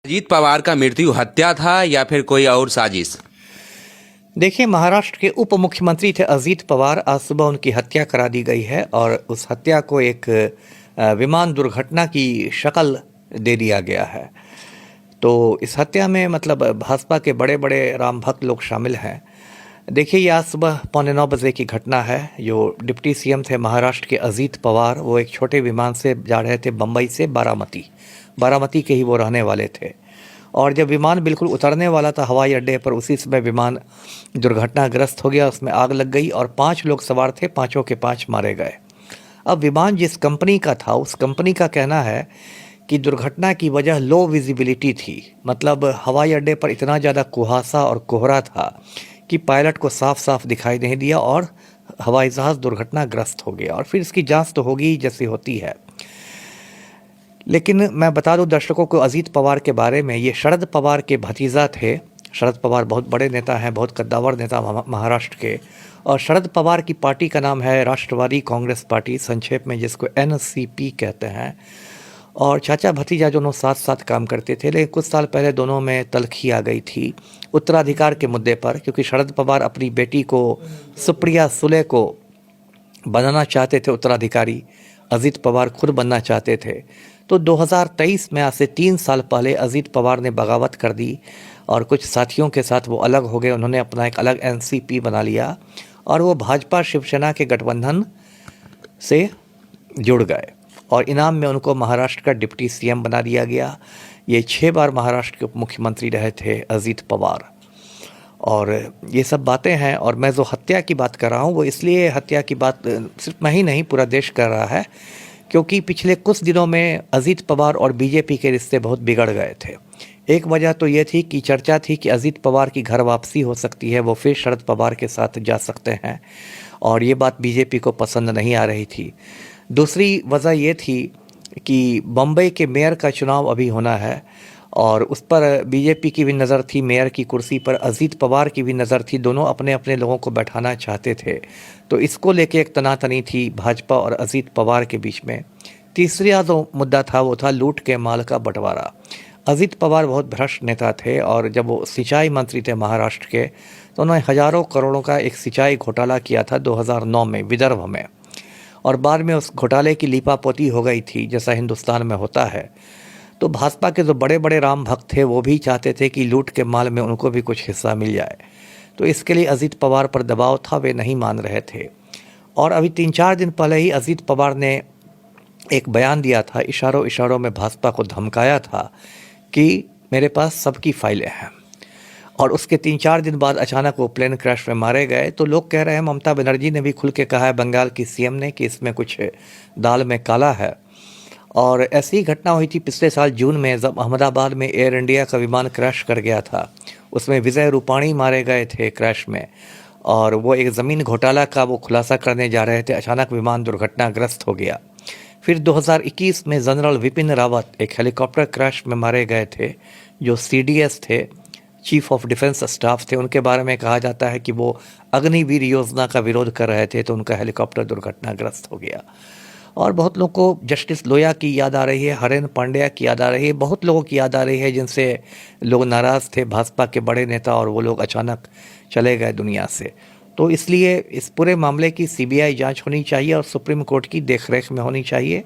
अजीत पवार का मृत्यु हत्या था या फिर कोई और साजिश? देखिए, महाराष्ट्र के उप मुख्यमंत्री थे अजीत पवार। आज सुबह उनकी हत्या करा दी गई है और उस हत्या को एक विमान दुर्घटना की शक्ल दे दिया गया है। तो इस हत्या में मतलब भाजपा के बड़े बड़े राम भक्त लोग शामिल हैं। देखिए, ये आज सुबह 8:45 की घटना है। जो डिप्टी सीएम थे महाराष्ट्र के अजीत पवार, वो एक छोटे विमान से जा रहे थे बम्बई से बारामती के ही वो रहने वाले थे। और जब विमान बिल्कुल उतरने वाला था हवाई अड्डे पर, उसी समय विमान दुर्घटनाग्रस्त हो गया, उसमें आग लग गई और 5 लोग सवार थे, पाँचों के 5 मारे गए। अब विमान जिस कंपनी का था, उस कंपनी का कहना है कि दुर्घटना की वजह लो विजिबिलिटी थी। मतलब हवाई अड्डे पर इतना ज़्यादा कुहासा और कोहरा था कि पायलट को साफ साफ दिखाई नहीं दिया और हवाई जहाज़ दुर्घटनाग्रस्त हो गया। और फिर इसकी जांच तो होगी जैसी होती है। लेकिन मैं बता दूं दर्शकों को अजीत पवार के बारे में, ये शरद पवार के भतीजा थे। शरद पवार बहुत बड़े नेता हैं, बहुत कद्दावर नेता महाराष्ट्र के। और शरद पवार की पार्टी का नाम है राष्ट्रवादी कांग्रेस पार्टी, संक्षेप में जिसको एनसीपी कहते हैं। और चाचा भतीजा दोनों साथ साथ काम करते थे, लेकिन कुछ साल पहले दोनों में तल्खी आ गई थी उत्तराधिकार के मुद्दे पर, क्योंकि शरद पवार अपनी बेटी को सुप्रिया सुले को बनाना चाहते थे उत्तराधिकारी, अजीत पवार खुद बनना चाहते थे। तो 2023 में, आज से 3 साल पहले, अजीत पवार ने बगावत कर दी और कुछ साथियों के साथ वो अलग हो गए। उन्होंने अपना एक अलग एनसीपी बना लिया और वो भाजपा शिवसेना के गठबंधन से जुड़ गए और इनाम में उनको महाराष्ट्र का डिप्टी सीएम बना दिया गया। ये 6 बार महाराष्ट्र के उप मुख्यमंत्री रहे थे अजीत पवार। और ये सब बातें हैं। और मैं जो हत्या की बात कर रहा हूँ, वो इसलिए हत्या की बात सिर्फ मैं ही नहीं, पूरा देश कर रहा है, क्योंकि पिछले कुछ दिनों में अजीत पवार और बीजेपी के रिश्ते बहुत बिगड़ गए थे। एक वजह तो ये थी कि चर्चा थी कि अजीत पवार की घर वापसी हो सकती है, वो फिर शरद पवार के साथ जा सकते हैं, और ये बात बीजेपी को पसंद नहीं आ रही थी। दूसरी वजह ये थी कि बम्बई के मेयर का चुनाव अभी होना है और उस पर बीजेपी की भी नज़र थी, मेयर की कुर्सी पर अजीत पवार की भी नज़र थी। दोनों अपने अपने लोगों को बैठाना चाहते थे, तो इसको लेके एक तनातनी थी भाजपा और अजीत पवार के बीच में। तीसरा जो मुद्दा था वो था लूट के माल का बंटवारा। अजीत पवार बहुत भ्रष्ट नेता थे और जब वो सिंचाई मंत्री थे महाराष्ट्र के, तो उन्होंने हज़ारों करोड़ों का एक सिंचाई घोटाला किया था 2009 में विदर्भ में, और बाद में उस घोटाले की लीपापोती हो गई थी, जैसा हिंदुस्तान में होता है। तो भाजपा के जो बड़े बड़े राम भक्त थे वो भी चाहते थे कि लूट के माल में उनको भी कुछ हिस्सा मिल जाए। तो इसके लिए अजीत पवार पर दबाव था, वे नहीं मान रहे थे। और अभी 3-4 दिन पहले ही अजीत पवार ने एक बयान दिया था, इशारों इशारों में भाजपा को धमकाया था कि मेरे पास सबकी फाइलें हैं। और उसके 3-4 दिन बाद अचानक वो प्लेन क्रैश में मारे गए। तो लोग कह रहे हैं, ममता बनर्जी ने भी खुल के कहा है, बंगाल की सीएम ने, कि इसमें कुछ दाल में काला है। और ऐसी ही घटना हुई थी पिछले साल जून में, जब अहमदाबाद में एयर इंडिया का विमान क्रैश कर गया था। उसमें विजय रूपाणी मारे गए थे क्रैश में, और वो एक ज़मीन घोटाला का वो खुलासा करने जा रहे थे, अचानक विमान दुर्घटनाग्रस्त हो गया। फिर 2021 में जनरल विपिन रावत एक हेलीकॉप्टर क्रैश में मारे गए थे, जो सीडीएस थे, चीफ ऑफ डिफेंस स्टाफ थे। उनके बारे में कहा जाता है कि वो अग्निवीर योजना का विरोध कर रहे थे, तो उनका हेलीकॉप्टर दुर्घटनाग्रस्त हो गया। और बहुत लोगों को जस्टिस लोया की याद आ रही है, हरेन पांड्या की याद आ रही है, बहुत लोगों की याद आ रही है जिनसे लोग नाराज़ थे, भाजपा के बड़े नेता, और वो लोग अचानक चले गए दुनिया से। तो इसलिए इस पूरे मामले की सीबीआई जांच होनी चाहिए और सुप्रीम कोर्ट की देखरेख में होनी चाहिए।